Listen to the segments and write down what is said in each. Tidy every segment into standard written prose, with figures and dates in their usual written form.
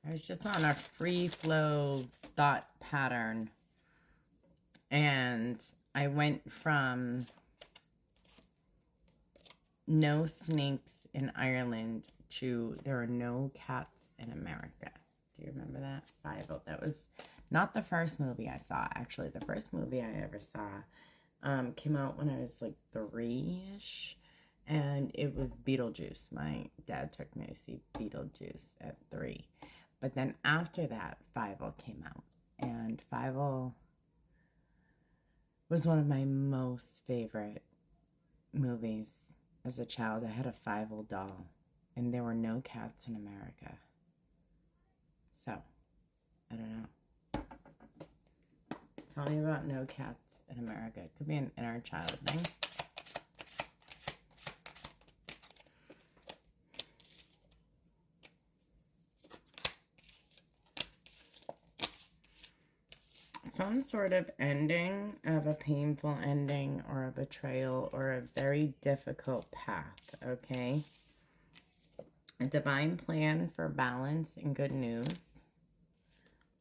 I was just on a free flow thought pattern, and I went from no snakes in Ireland to there are no cats in America. Do you remember that? That was not the first movie I saw. Actually, the first movie I ever saw came out when I was like 3-ish, and it was Beetlejuice. My dad took me to see Beetlejuice at 3. But then after that, Fievel came out, and Fievel was one of my most favorite movies as a child. I had a Fievel doll, and there were no cats in America. So, I don't know. Tell me about no cats in America. It could be an inner child thing. Some sort of ending of a painful ending or a betrayal or a very difficult path, okay? A divine plan for balance and good news.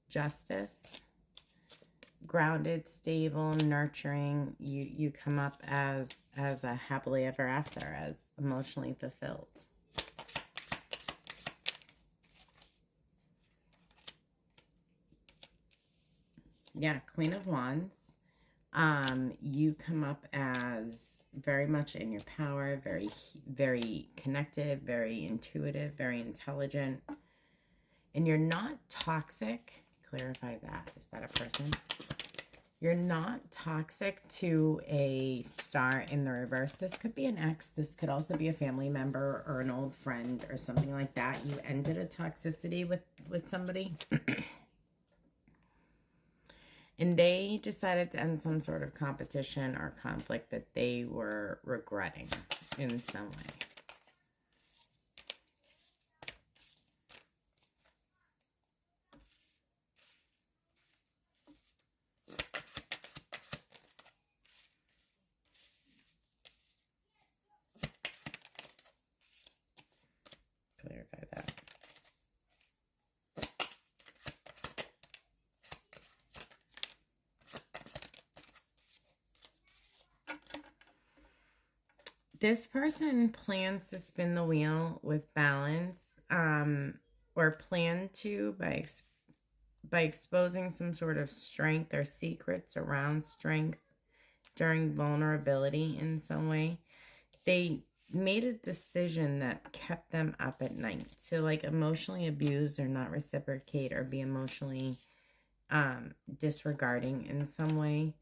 Justice. Grounded, stable, nurturing. You come up as a happily ever after, as emotionally fulfilled. Yeah, Queen of Wands. You come up as very much in your power, very, very connected, very intuitive, very intelligent. And you're not toxic. Clarify that. Is that a person? You're not toxic to a star in the reverse. This could be an ex. This could also be a family member or an old friend or something like that. You ended a toxicity with somebody. And they decided to end some sort of competition or conflict that they were regretting in some way. Clarify that. This person plans to spin the wheel with balance, or plan to by exposing some sort of strength or secrets around strength during vulnerability in some way. They made a decision that kept them up at night. So like emotionally abuse or not reciprocate or be emotionally disregarding in some way.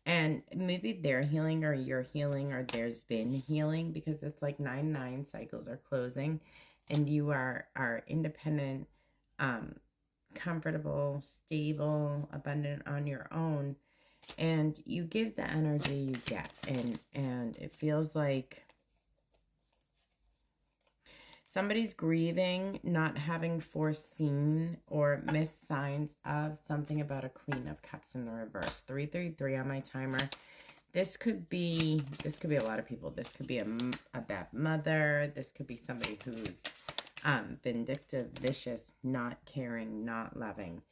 And maybe they're healing or you're healing or there's been healing, because it's like 9/9 cycles are closing and you are independent, comfortable, stable, abundant on your own, and you give the energy you get, and it feels like somebody's grieving, not having foreseen or missed signs of something about a Queen of Cups in the reverse. 333 on my timer. This could be a lot of people. This could be a bad mother. This could be somebody who's vindictive, vicious, not caring, not loving.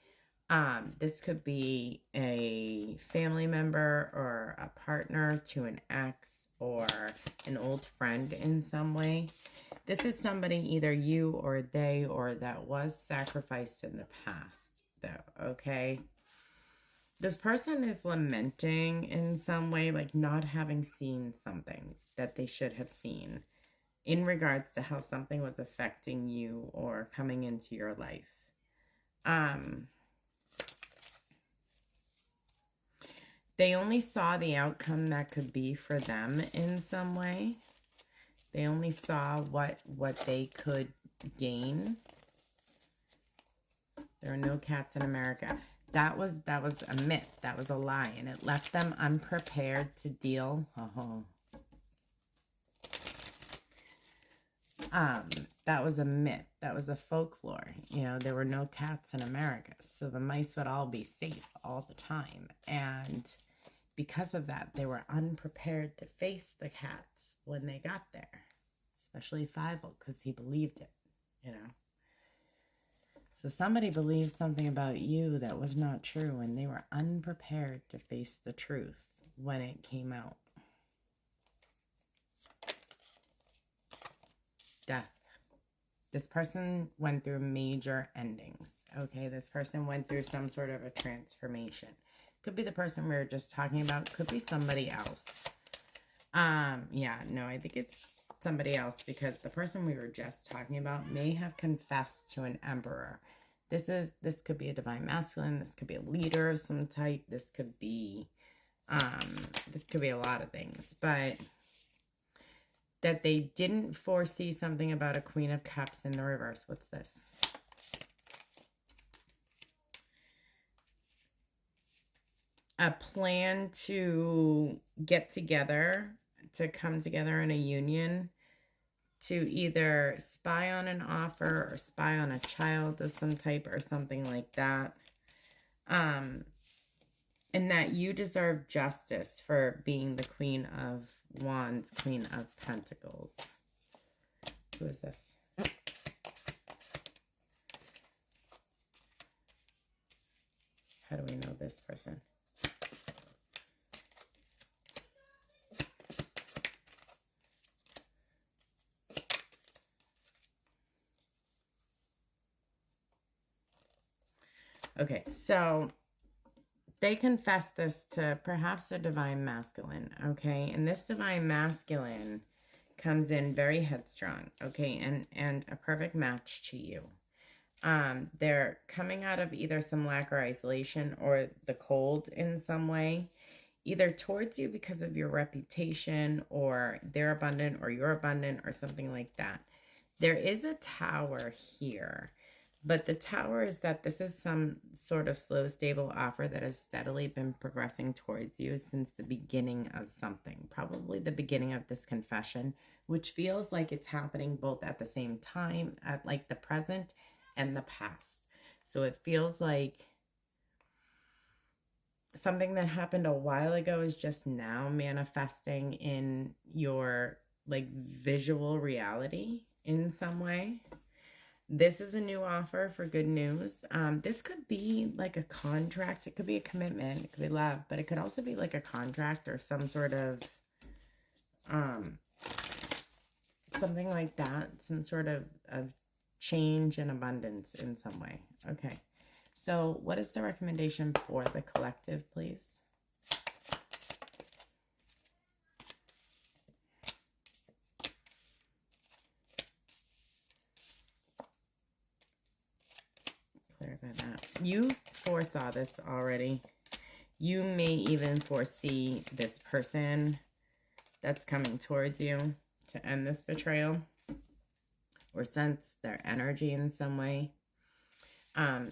This could be a family member or a partner to an ex or an old friend in some way. This is somebody, either you or they, or that was sacrificed in the past, though, okay? This person is lamenting in some way, like not having seen something that they should have seen in regards to how something was affecting you or coming into your life. They only saw the outcome that could be for them in some way. They only saw what they could gain. There are no cats in America. That was a myth. That was a lie, and it left them unprepared to deal. That was a myth. That was a folklore. You know, there were no cats in America, so the mice would all be safe all the time. And because of that, they were unprepared to face the cats when they got there, especially Fievel, because he believed it, you know. So somebody believed something about you that was not true, and they were unprepared to face the truth when it came out. Death. This person went through major endings. Okay, this person went through some sort of a transformation. Could be the person we were just talking about. Could be somebody else. Yeah, no, I think it's somebody else, because the person we were just talking about may have confessed to an emperor. This could be a divine masculine. This could be a leader of some type. This could be a lot of things, but that they didn't foresee something about a Queen of Cups in the reverse. What's this? A plan to get together, to come together in a union, to either spy on an offer or spy on a child of some type or something like that. And that you deserve justice for being the Queen of Wands, Queen of Pentacles. Who is this? How do we know this person? Okay, so they confess this to perhaps a divine masculine, okay? And this divine masculine comes in very headstrong, okay? And a perfect match to you. They're coming out of either some lack or isolation or the cold in some way, either towards you because of your reputation, or they're abundant or you're abundant or something like that. There is a tower here, but the tower is that this is some sort of slow, stable offer that has steadily been progressing towards you since the beginning of something, probably the beginning of this confession, which feels like it's happening both at the same time, at like the present and the past. So it feels like something that happened a while ago is just now manifesting in your like visual reality in some way. This is a new offer for good news. This could be like a contract. It could be a commitment. It could be love, but it could also be like a contract or some sort of something like that. Some sort of change and abundance in some way. Okay. So what is the recommendation for the collective, please? Clarify that. You foresaw this already. You may even foresee this person that's coming towards you to end this betrayal, or sense their energy in some way.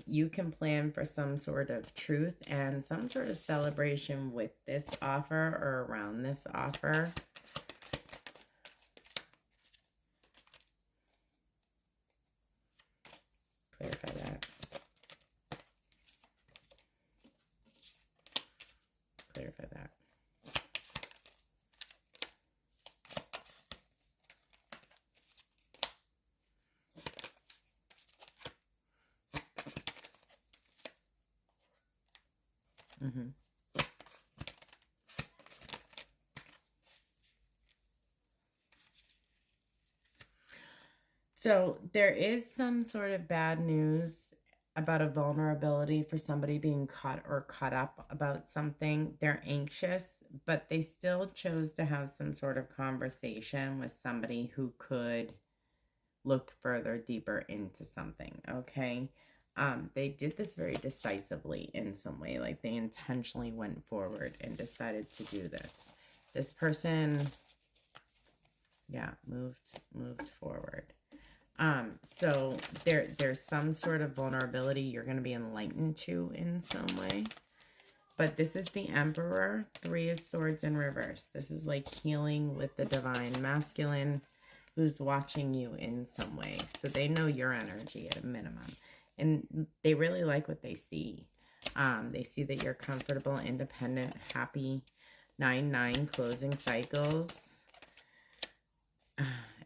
You can plan for some sort of truth and some sort of celebration with this offer or around this offer. Clarify that. Clarify that. Mm-hmm. So there is some sort of bad news about a vulnerability for somebody being caught or caught up about something. They're anxious, but they still chose to have some sort of conversation with somebody who could look further, deeper into something, okay? They did this very decisively in some way, like they intentionally went forward and decided to do this. This person, yeah, moved forward. So there's some sort of vulnerability you're going to be enlightened to in some way. But this is the Emperor, 3 of Swords in reverse. This is like healing with the divine masculine who's watching you in some way. So they know your energy at a minimum. And they really like what they see. They see that you're comfortable, independent, happy. 9-9, closing cycles.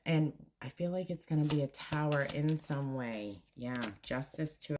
And I feel like it's going to be a tower in some way. Yeah, justice to